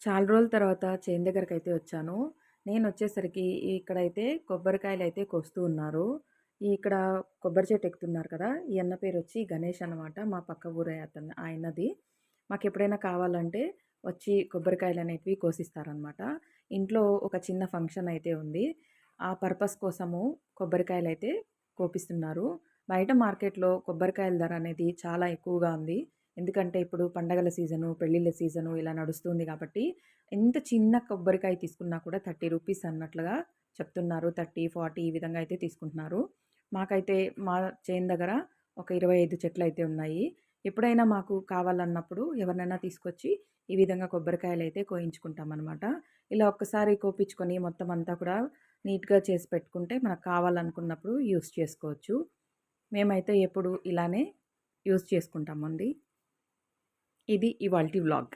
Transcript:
చాలా రోజుల తర్వాత చేను దగ్గరకైతే వచ్చాను. నేనొచ్చేసరికి ఇక్కడైతే కొబ్బరికాయలైతే కోస్తూ ఉన్నారు. ఇక్కడ కొబ్బరి చెట్టు ఎక్కుతున్నారు కదా! ఈ అన్న పేరొచ్చి గణేష్ అనమాట. మా పక్క ఊరే ఆయనది. మాకెప్పుడైనా కావాలంటే వచ్చి కొబ్బరికాయలనేటివి కోసిస్తారనమాట. ఇంట్లో ఒక చిన్న ఫంక్షన్ అయితే ఉంది. ఆ పర్పస్ కోసము కొబ్బరికాయలైతే కోపిస్తున్నారు. బయట మార్కెట్‌లో కొబ్బరికాయల ధర అనేది చాలా ఎక్కువగా ఉంది. ఎందుకంటే ఇప్పుడు పండగల సీజను, పెళ్ళిళ్ళ సీజను ఇలా నడుస్తుంది కాబట్టి, ఎంత చిన్న కొబ్బరికాయ తీసుకున్నా కూడా రూ. 30 అన్నట్లుగా చెప్తున్నారు. 30, 40 ఈ విధంగా అయితే తీసుకుంటున్నారు. మాకైతే మా చేను దగ్గర ఒక 25 చెట్లయితే ఉన్నాయి. ఎప్పుడైనా మాకు కావాలన్నప్పుడు ఎవరినైనా తీసుకొచ్చి ఈ విధంగా కొబ్బరికాయలైతే కోయించుకుంటామనమాట. ఇలా ఒక్కసారి కోపించుకొని మొత్తం అంతా కూడా నీట్‌గా చేసి పెట్టుకుంటే మనకు కావాలనుకున్నప్పుడు యూజ్ చేసుకోవచ్చు. మేమైతే ఎప్పుడు ఇలానే యూజ్ చేసుకుంటామండి. ఇది ఇవాల్టి వ్లాగ్.